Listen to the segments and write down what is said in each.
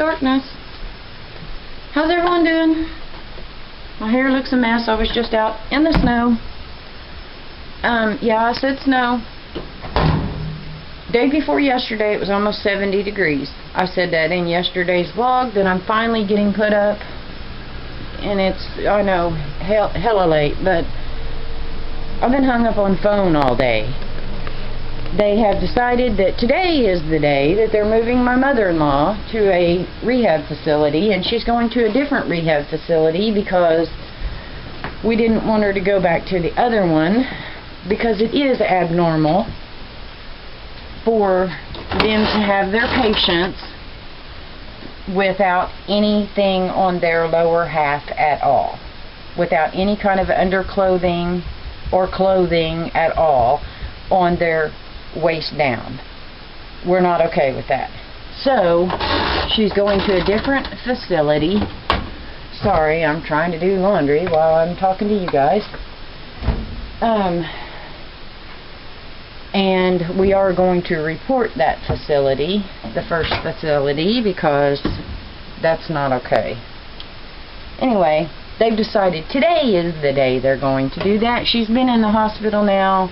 darkness. How's everyone doing? My hair looks a mess. I was just out in the snow. Yeah, I said snow. Day before yesterday, it was almost 70 degrees. I said that in yesterday's vlog that I'm finally getting put up. And it's, I know, hella late, but I've been hung up on phone all day. They have decided that today is the day that they're moving my mother-in-law to a rehab facility, and she's going to a different rehab facility because we didn't want her to go back to the other one because it is abnormal for them to have their patients without anything on their lower half at all, without any kind of underclothing or clothing at all on their waist down. We're not okay with that. So she's going to a different facility. Sorry, I'm trying to do laundry while I'm talking to you guys. And we are going to report that facility, the first facility, because that's not okay. Anyway, they've decided today is the day they're going to do that. She's been in the hospital now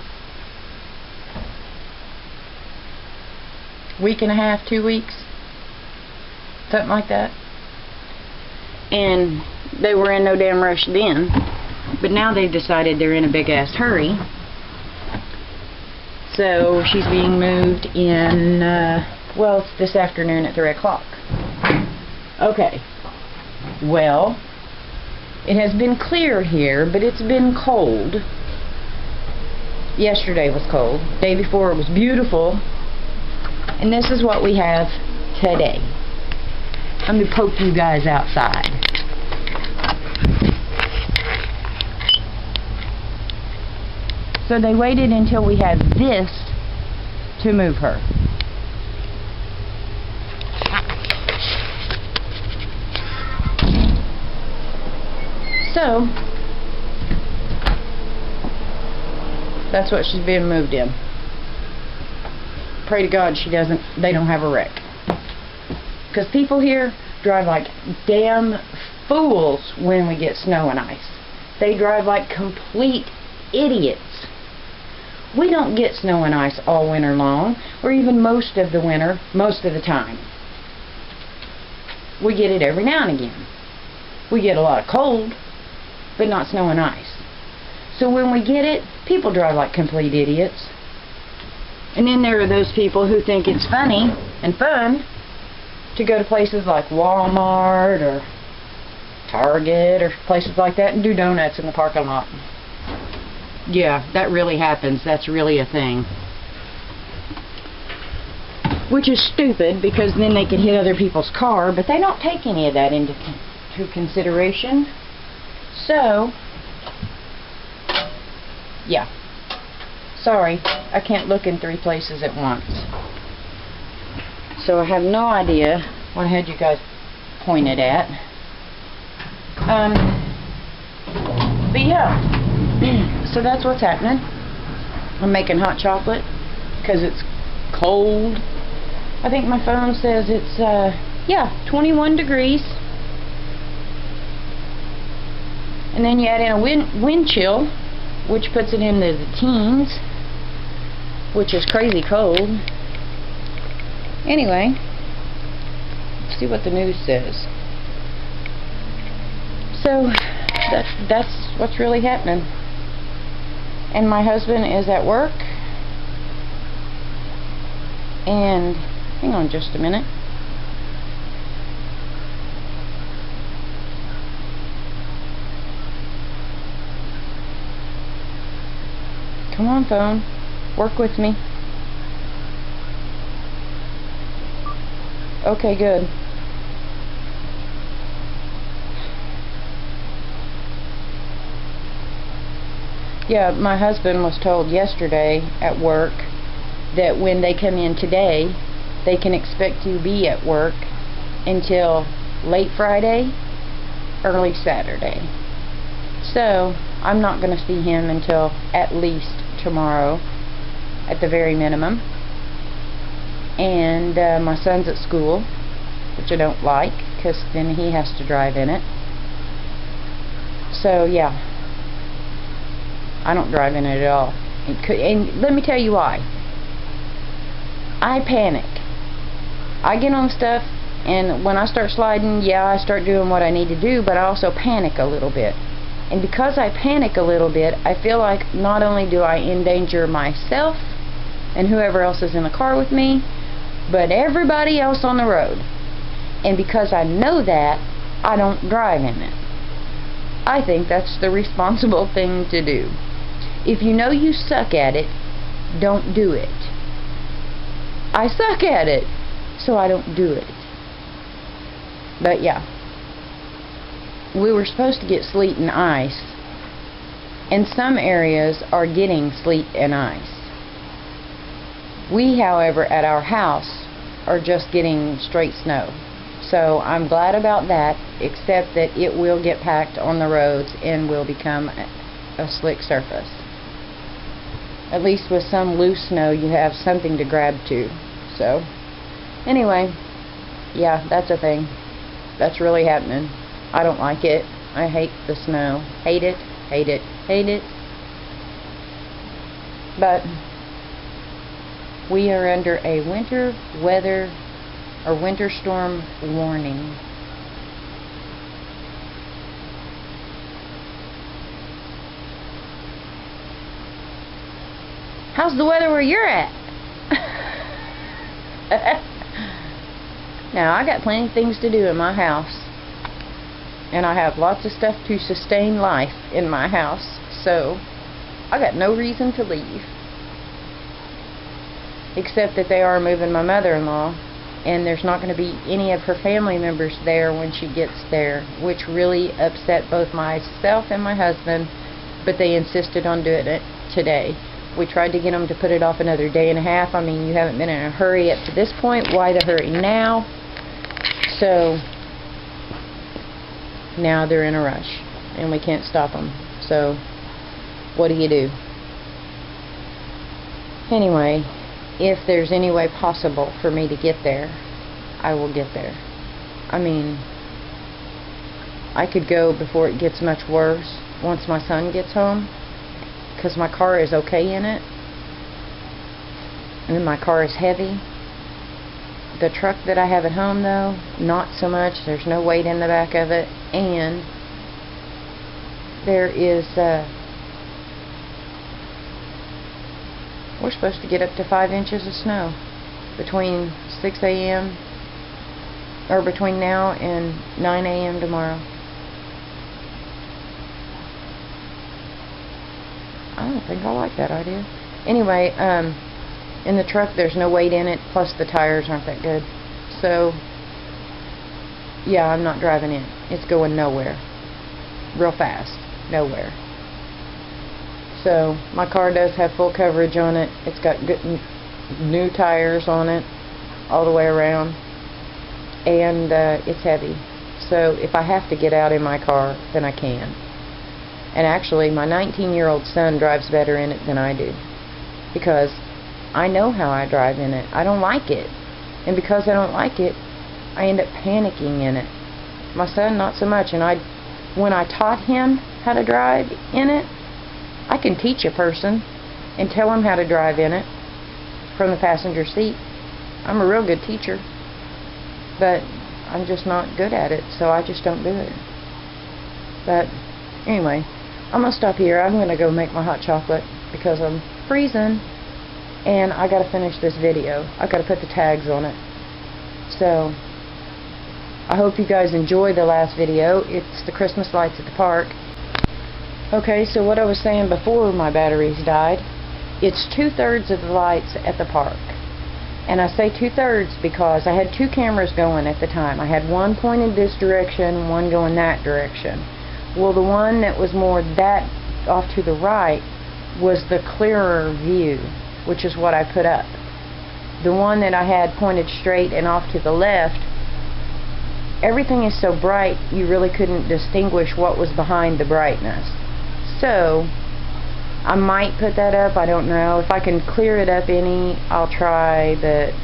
week and a half, 2 weeks, something like that. And they were in no damn rush then, but now they've decided they're in a big ass hurry. So she's being moved in, well, it's this afternoon at 3 o'clock. Okay. Well, it has been clear here, but it's been cold. Yesterday was cold. The day before it was beautiful. And this is what we have today. Let me poke you guys outside. So they waited until we had this to move her. So that's what she's being moved in. Pray to God they don't have a wreck. Because people here drive like damn fools when we get snow and ice. They drive like complete idiots. We don't get snow and ice all winter long, or even most of the winter, most of the time. We get it every now and again. We get a lot of cold, but not snow and ice. So when we get it, people drive like complete idiots. And then there are those people who think it's funny and fun to go to places like Walmart or Target or places like that and do donuts in the parking lot. Yeah, that really happens. That's really a thing. Which is stupid, because then they can hit other people's car, but they don't take any of that into consideration. So, yeah. Sorry, I can't look in 3 places at once. So I have no idea what I had you guys pointed at. But yeah, so that's what's happening. I'm making hot chocolate because it's cold. I think my phone says it's, yeah, 21 degrees. And then you add in a wind chill, which puts it into the teens, which is crazy cold. Anyway, let's see what the news says. So that's what's really happening. And my husband is at work. And hang on just a minute. Come on, phone. Work with me. Okay, good. Yeah, my husband was told yesterday at work that when they come in today, they can expect to be at work until late Friday, early Saturday. So, I'm not going to see him until at least tomorrow, at the very minimum. And my son's at school, which I don't like, because then he has to drive in it. So yeah, I don't drive in it at all. And let me tell you why. I panic. I get on stuff, and when I start sliding, yeah, I start doing what I need to do, but I also panic a little bit. And because I panic a little bit, I feel like not only do I endanger myself and whoever else is in the car with me, but everybody else on the road. And because I know that, I don't drive in it. I think that's the responsible thing to do. If you know you suck at it, don't do it. I suck at it, so I don't do it. But yeah, we were supposed to get sleet and ice, and some areas are getting sleet and ice. We, however, at our house are just getting straight snow. So I'm glad about that, except that it will get packed on the roads and will become a slick surface. At least with some loose snow, you have something to grab to. So anyway, yeah, that's a thing. That's really happening. I don't like it. I hate the snow. Hate it, hate it, hate it. But we are under a winter weather or winter storm warning. How's the weather where you're at? Now, I got plenty of things to do in my house, and I have lots of stuff to sustain life in my house, so I got no reason to leave, except that they are moving my mother-in-law, and there's not going to be any of her family members there when she gets there, which really upset both myself and my husband, but they insisted on doing it today. We tried to get them to put it off another day and a half. I mean, you haven't been in a hurry up to this point. Why the hurry now? So now they're in a rush, and we can't stop them. So what do you do? Anyway, if there's any way possible for me to get there, I will get there. I mean, I could go before it gets much worse, once my son gets home, because my car is okay in it, and then my car is heavy. The truck that I have at home, though, not so much. There's no weight in the back of it, and there is we're supposed to get up to 5 inches of snow between 6 a.m. or between now and 9 a.m. tomorrow. I don't think I like that idea. Anyway, in the truck there's no weight in it, plus the tires aren't that good. So yeah, I'm not driving in. It's going nowhere. Real fast. Nowhere. So my car does have full coverage on it. It's got good new tires on it all the way around, and it's heavy. So if I have to get out in my car, then I can. And actually, my 19-year-old son drives better in it than I do, because I know how I drive in it. I don't like it. And because I don't like it, I end up panicking in it. My son, not so much. And when I taught him how to drive in it, I can teach a person and tell them how to drive in it from the passenger seat. I'm a real good teacher, but I'm just not good at it, so I just don't do it. But anyway, I'm going to stop here. I'm going to go make my hot chocolate because I'm freezing, and I got to finish this video. I got to put the tags on it. So I hope you guys enjoyed the last video. It's the Christmas lights at the park. Okay, so what I was saying before my batteries died, it's 2/3 of the lights at the park. And I say 2/3 because I had two cameras going at the time. I had one pointed this direction, one going that direction. Well, the one that was more that off to the right was the clearer view, which is what I put up. The one that I had pointed straight and off to the left, everything is so bright you really couldn't distinguish what was behind the brightness. So I might put that up, I don't know. If I can clear it up any, I'll try, but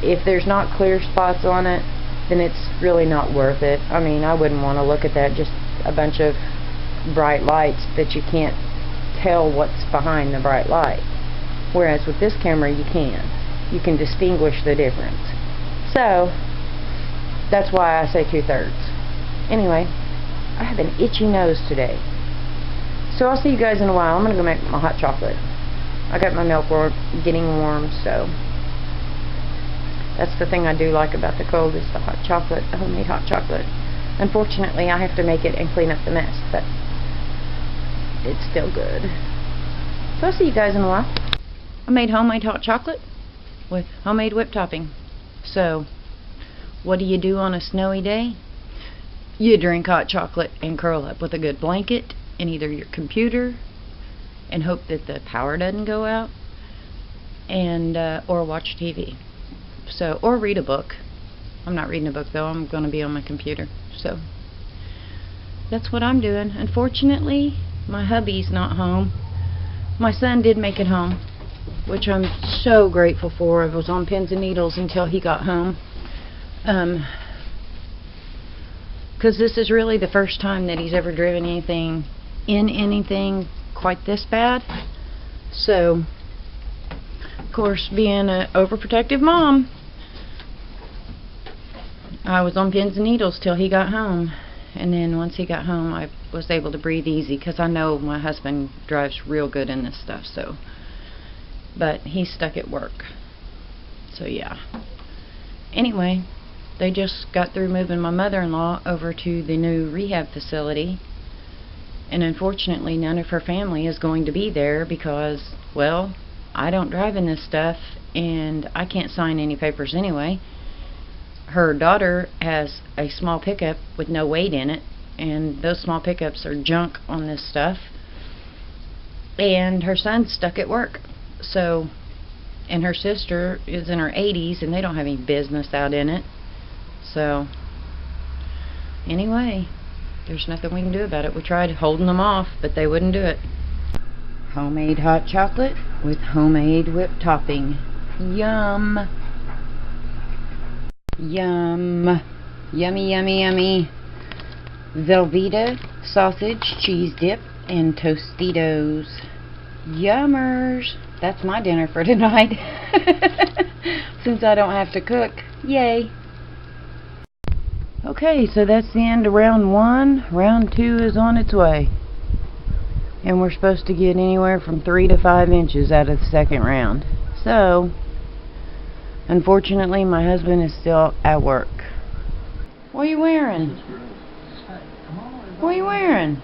if there's not clear spots on it, then it's really not worth it. I mean, I wouldn't want to look at that, just a bunch of bright lights that you can't tell what's behind the bright light. Whereas with this camera, you can distinguish the difference. So that's why I say 2/3. Anyway, I have an itchy nose today, so I'll see you guys in a while. I'm gonna go make my hot chocolate. I got my milk getting warm, so that's the thing I do like about the cold, is the hot chocolate, the homemade hot chocolate. Unfortunately, I have to make it and clean up the mess, but it's still good. So I'll see you guys in a while. I made homemade hot chocolate with homemade whipped topping. So, what do you do on a snowy day? You drink hot chocolate and curl up with a good blanket in either your computer and hope that the power doesn't go out, and or watch TV. So, or read a book. I'm not reading a book though, I'm going to be on my computer. So, that's what I'm doing. Unfortunately, my hubby's not home. My son did make it home, which I'm so grateful for. I was on pins and needles until he got home. Because this is really the first time that he's ever driven anything quite this bad. So, of course, being an overprotective mom, I was on pins and needles till he got home. And then once he got home, I was able to breathe easy, because I know my husband drives real good in this stuff. So, but he's stuck at work. So yeah. Anyway, they just got through moving my mother-in-law over to the new rehab facility, and unfortunately none of her family is going to be there because, well, I don't drive in this stuff and I can't sign any papers anyway. Her daughter has a small pickup with no weight in it, and those small pickups are junk on this stuff, and her son's stuck at work. So, and her sister is in her 80s and they don't have any business out in it. So, anyway, there's nothing we can do about it. We tried holding them off, but they wouldn't do it. Homemade hot chocolate with homemade whipped topping. Yum! Yum! Yummy, yummy, yummy. Velveeta sausage, cheese dip, and Tostitos. Yummers! That's my dinner for tonight. Since I don't have to cook. Yay! Okay, so that's the end of round 1. Round 2 is on its way. And we're supposed to get anywhere from 3 to 5 inches out of the second round. So, unfortunately, my husband is still at work. What are you wearing? What are you wearing?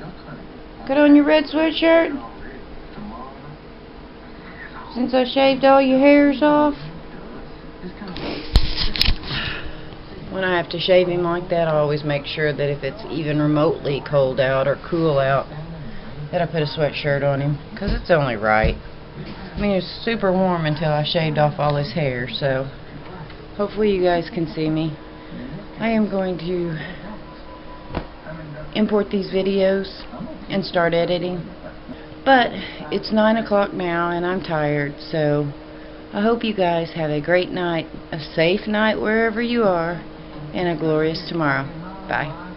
Got on your red sweatshirt? Since I shaved all your hairs off? When I have to shave him like that, I always make sure that if it's even remotely cold out or cool out, that I put a sweatshirt on him, because it's only right. I mean, it was super warm until I shaved off all his hair, so hopefully you guys can see me. I am going to import these videos and start editing, but it's 9 o'clock now and I'm tired, so I hope you guys have a great night, a safe night wherever you are, and a glorious tomorrow. Bye.